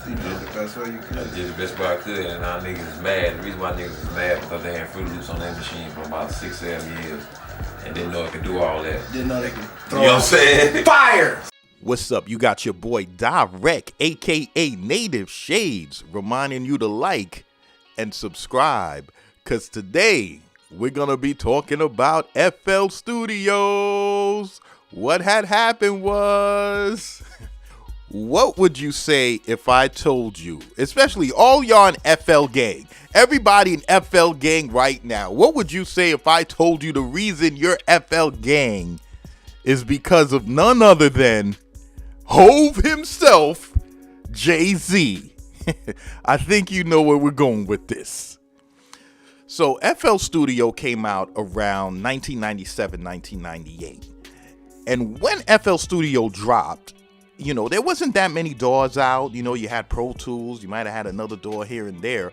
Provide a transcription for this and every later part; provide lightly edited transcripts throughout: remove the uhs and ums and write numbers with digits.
You did the best way you I could. did the best way I could, and now niggas is mad. The reason why niggas is mad because they had Fruity Loops on that machine for about 6, 7 years and didn't know it could do all that. Didn't know they could You throw know what I'm saying? fire. What's up? You got your boy Dyreck, aka Native Shades, reminding you to like and subscribe, because today we're gonna be talking about FL Studios. What had happened was, what would you say if I told you, especially all y'all in FL gang, everybody in FL gang right now, what would you say if I told you the reason you're FL gang is because of none other than Hove himself, Jay-Z? I think you know where we're going with this. So FL Studio came out around 1997, 1998. And when FL Studio dropped, you know, there wasn't that many DAWs out. You know, you had Pro Tools, you might have had another DAW here and there.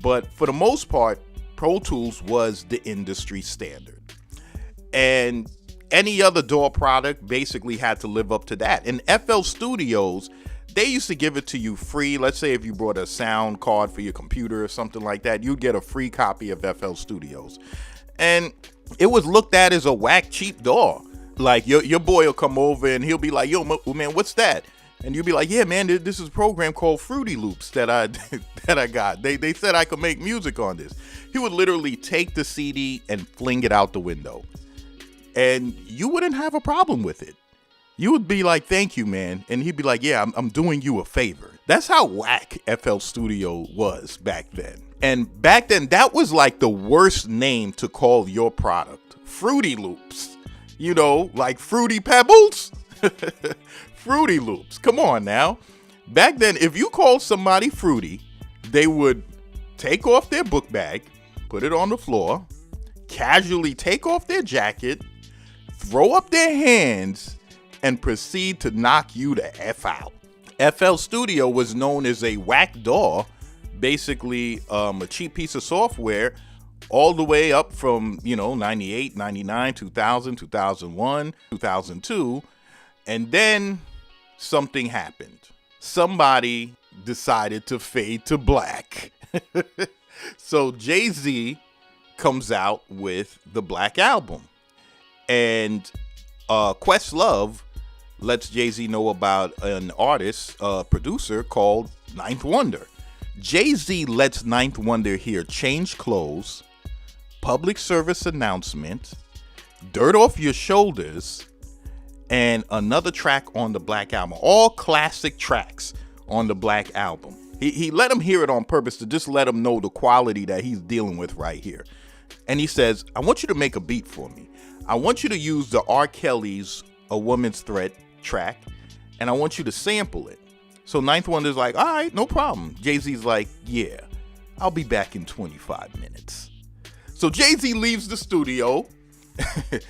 But for the most part, Pro Tools was the industry standard. And any other DAW product basically had to live up to that. And FL Studios, they used to give it to you free. Let's say if you brought a sound card for your computer or something like that, you'd get a free copy of FL Studios. And it was looked at as a whack, cheap DAW. Like your boy will come over and he'll be like, yo, man, what's that? And you'll be like, yeah, man, this is a program called Fruity Loops that I got. They said I could make music on this. He would literally take the CD and fling it out the window. And you wouldn't have a problem with it. You would be like, thank you, man. And he'd be like, yeah, I'm doing you a favor. That's how whack FL Studio was back then. And back then, that was like the worst name to call your product. Fruity Loops. You know, like Fruity Pebbles? Fruity Loops. Come on now. Back then, if you called somebody Fruity, they would take off their book bag, put it on the floor, casually take off their jacket, throw up their hands, and proceed to knock you the F out. FL Studio was known as a whack DAW, basically a cheap piece of software, all the way up from, 98, 99, 2000, 2001, 2002. And then something happened. Somebody decided to fade to black. So Jay-Z comes out with the Black Album. And Questlove lets Jay-Z know about an artist, producer called Ninth Wonder. Jay-Z lets Ninth Wonder hear Change Clothes, Public Service Announcement, Dirt Off Your Shoulders, and another track on the Black Album. All classic tracks on the Black Album. He let him hear it on purpose to just let him know the quality that he's dealing with right here. And he says, I want you to make a beat for me. I want you to use the R. Kelly's A Woman's Threat track, and I want you to sample it. So Ninth Wonder's like, all right, no problem. Jay-Z's like, yeah, I'll be back in 25 minutes. So Jay-Z leaves the studio.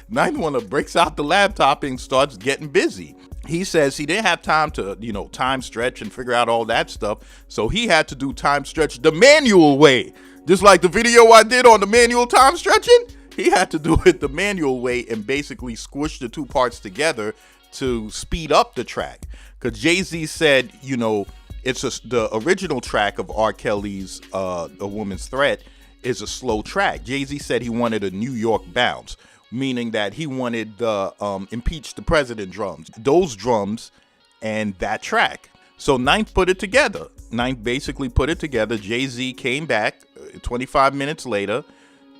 Ninth Wonder breaks out the laptop and starts getting busy. He says he didn't have time to, time stretch and figure out all that stuff. So he had to do time stretch the manual way. Just like the video I did on the manual time stretching, he had to do it the manual way and basically squish the two parts together to speed up the track. Because Jay-Z said, the original track of R. Kelly's A Woman's Threat is a slow track. Jay-Z said he wanted a New York bounce, meaning that he wanted the Impeach the President drums. Those drums and that track. So Ninth put it together. Ninth basically put it together. Jay-Z came back 25 minutes later,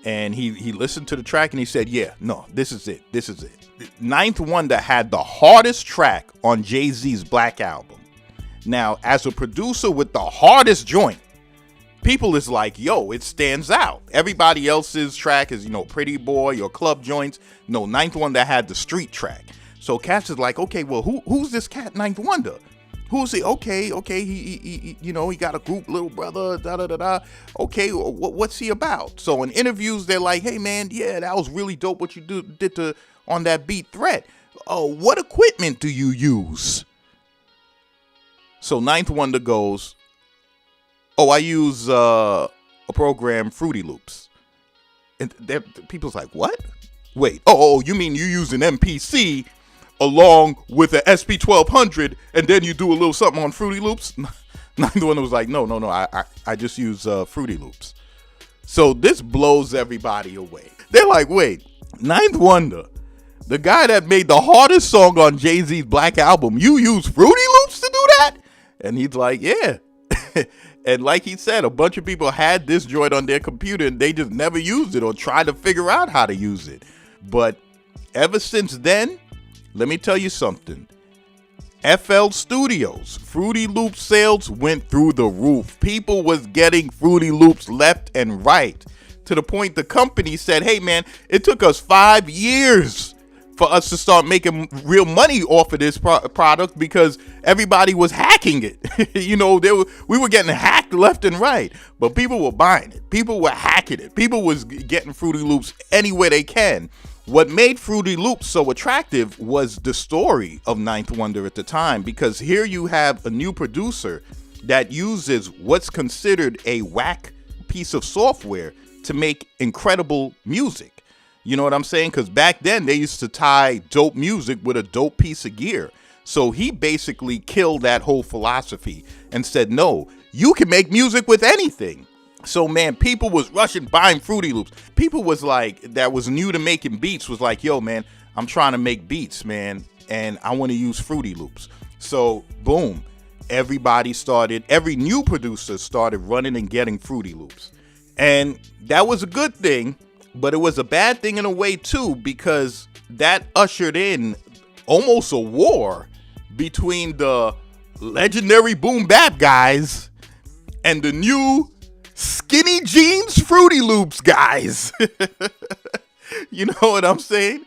and he listened to the track and he said, yeah, no, this is it. This is it. Ninth Wonder had the hardest track on Jay-Z's Black Album. Now, as a producer with the hardest joint, people is like, yo, it stands out. Everybody else's track is, Pretty Boy or Club Joints. No, Ninth Wonder had the street track. So Cass is like, okay, well, who's this cat Ninth Wonder? Who's he? Okay, he got a group, little brother, da-da-da-da. Okay, what's he about? So in interviews, they're like, hey, man, yeah, that was really dope what you did on that beat Threat. What equipment do you use? So Ninth Wonder goes, oh, I use a program, Fruity Loops. And people's like, what? Wait, you mean you use an MPC along with an SP1200 and then you do a little something on Fruity Loops? Ninth Wonder was like, no, I just use Fruity Loops. So this blows everybody away. They're like, wait, Ninth Wonder, the guy that made the hardest song on Jay-Z's Black Album, you use Fruity Loops to do that? And he's like, yeah. And like he said, a bunch of people had this joint on their computer and they just never used it or tried to figure out how to use it. But ever since then, let me tell you something. FL Studios, Fruity Loops sales went through the roof. People was getting Fruity Loops left and right, to the point the company said, hey man, it took us 5 years for us to start making real money off of this product because everybody was hacking it. We were getting hacked left and right, but people were buying it. People were hacking it. People was getting Fruity Loops anywhere they can. What made Fruity Loops so attractive was the story of Ninth Wonder at the time, because here you have a new producer that uses what's considered a whack piece of software to make incredible music. You know what I'm saying? Because back then they used to tie dope music with a dope piece of gear. So he basically killed that whole philosophy and said, no, you can make music with anything. So man, people was rushing buying Fruity Loops. People was like, that was new to making beats, was like, yo man, I'm trying to make beats, man, and I want to use Fruity Loops. So boom, every new producer started running and getting Fruity Loops. And that was a good thing, but it was a bad thing in a way too, because that ushered in almost a war between the legendary boom bap guys and the new skinny jeans Fruity Loops guys. You know what I'm saying?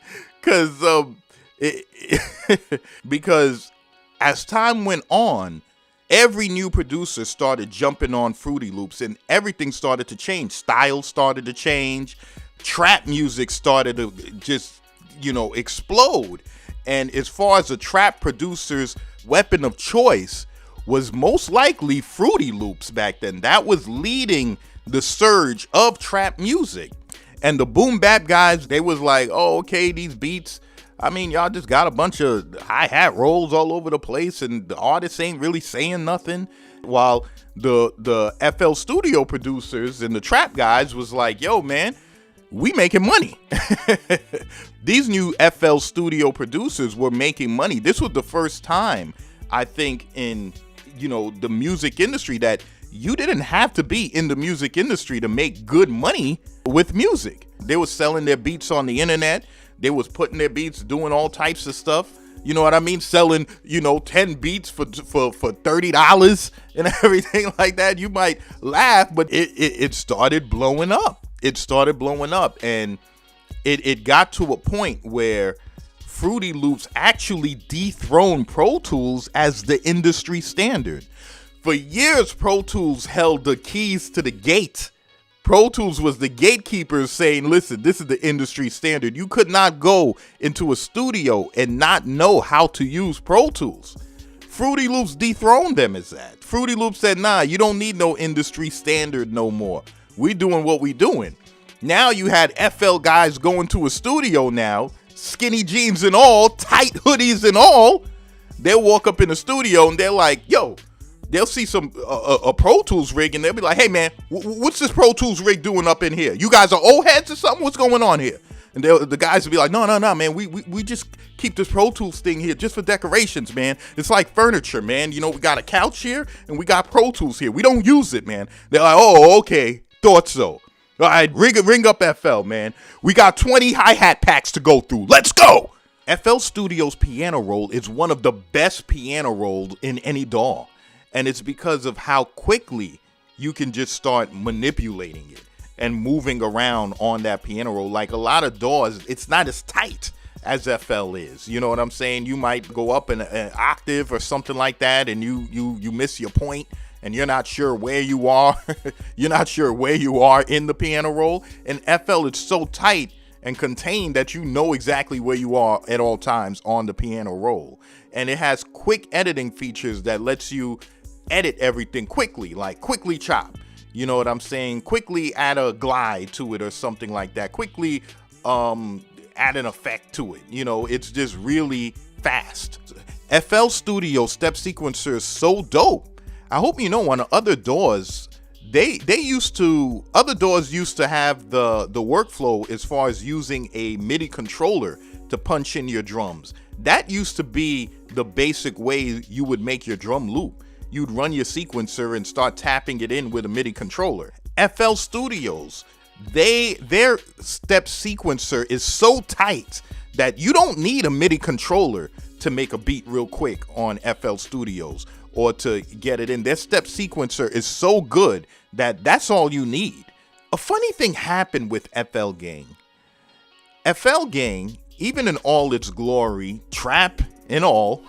Because as time went on, every new producer started jumping on Fruity Loops and everything started to change. Styles started to change. Trap music started to just, explode. And as far as a trap producer's weapon of choice was most likely Fruity Loops back then. That was leading the surge of trap music. And the boom bap guys, they was like, oh, okay, these beats, I mean, y'all just got a bunch of hi-hat rolls all over the place and the artists ain't really saying nothing. While the FL Studio producers and the trap guys was like, yo, man, we making money. These new FL Studio producers were making money. This was the first time, I think, in the music industry that you didn't have to be in the music industry to make good money with music. They were selling their beats on the internet. They was putting their beats, doing all types of stuff. You know what I mean? Selling, 10 beats for $30 and everything like that. You might laugh, but it started blowing up. It started blowing up, and it got to a point where Fruity Loops actually dethroned Pro Tools as the industry standard. For years, Pro Tools held the keys to the gate. Pro Tools was the gatekeepers saying, listen, this is the industry standard. You could not go into a studio and not know how to use Pro Tools. Fruity Loops dethroned them as that. Fruity Loops said, nah, you don't need no industry standard no more. We doing what we doing. Now you had FL guys going to a studio now, skinny jeans and all, tight hoodies and all. They'll walk up in the studio and they're like, yo, they'll see some a Pro Tools rig and they'll be like, hey man, what's this Pro Tools rig doing up in here? You guys are old heads or something? What's going on here? And the guys will be like, no, man, we just keep this Pro Tools thing here just for decorations, man. It's like furniture, man. We got a couch here and we got Pro Tools here. We don't use it, man. They're like, oh, okay, thought so. All right, ring up FL, man. We got 20 hi-hat packs to go through. Let's go. FL Studio's piano roll is one of the best piano rolls in any DAW. And it's because of how quickly you can just start manipulating it and moving around on that piano roll. Like a lot of DAWs, it's not as tight as FL is. You know what I'm saying? You might go up an octave or something like that and you miss your point. And you're not sure where you are. You're not sure where you are in the piano roll. And FL is so tight and contained that you know exactly where you are at all times on the piano roll. And it has quick editing features that lets you edit everything quickly, like quickly chop. You know what I'm saying? Quickly add a glide to it or something like that. Quickly add an effect to it. It's just really fast. FL Studio Step Sequencer is so dope. I hope you know on the other doors, other doors used to have the workflow as far as using a MIDI controller to punch in your drums. That used to be the basic way you would make your drum loop. You'd run your sequencer and start tapping it in with a MIDI controller. FL Studios, their step sequencer is so tight that you don't need a MIDI controller to make a beat real quick on FL Studios or to get it in. Their step sequencer is so good that that's all you need. A funny thing happened with FL Gang. FL Gang, even in all its glory, trap and all,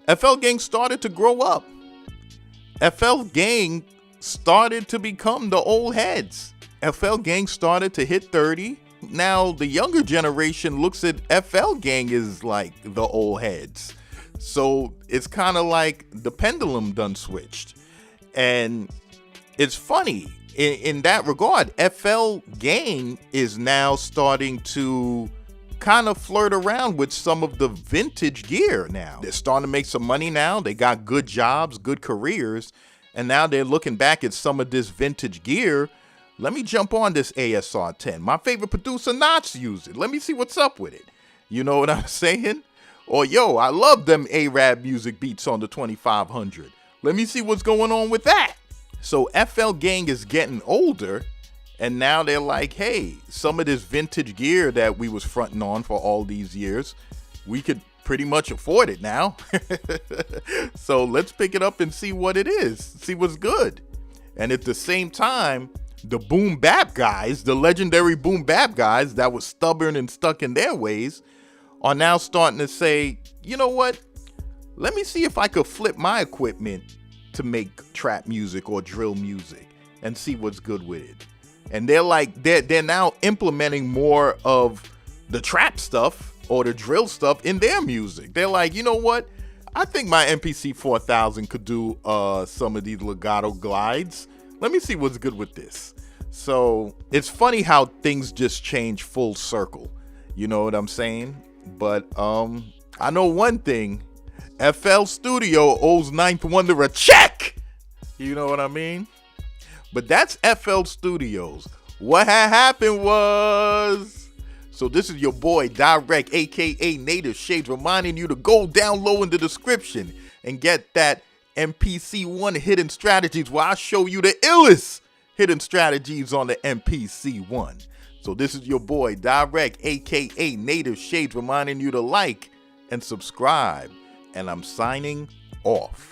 FL Gang started to grow up. FL Gang started to become the old heads. FL Gang started to hit 30. Now the younger generation looks at FL Gang as like the old heads. So it's kind of like the pendulum done switched. And it's funny in that regard, FL Gang is now starting to kind of flirt around with some of the vintage gear now. They're starting to make some money now. They got good jobs, good careers. And now they're looking back at some of this vintage gear. Let me jump on this ASR 10. My favorite producer, Knots, used it. Let me see what's up with it. You know what I'm saying? Or, yo, I love them Arab music beats on the 2500. Let me see what's going on with that. So FL Gang is getting older, and now they're like, hey, some of this vintage gear that we was fronting on for all these years, we could pretty much afford it now. So let's pick it up and see what it is, see what's good. And at the same time, the boom bap guys, the legendary boom bap guys that was stubborn and stuck in their ways, are now starting to say, you know what? Let me see if I could flip my equipment to make trap music or drill music and see what's good with it. And they're now implementing more of the trap stuff or the drill stuff in their music. They're like, you know what? I think my MPC 4000 could do some of these legato glides. Let me see what's good with this. So it's funny how things just change full circle. You know what I'm saying? But I know one thing. FL Studio owes Ninth Wonder a check. You know what I mean? But that's FL Studios. What had happened was... So this is your boy Dyreck, aka Native Shades, reminding you to go down low in the description and get that MPC1 hidden strategies where I show you the illest hidden strategies on the MPC1. So this is your boy Dyreck, aka Native Shades, reminding you to like and subscribe. And I'm signing off.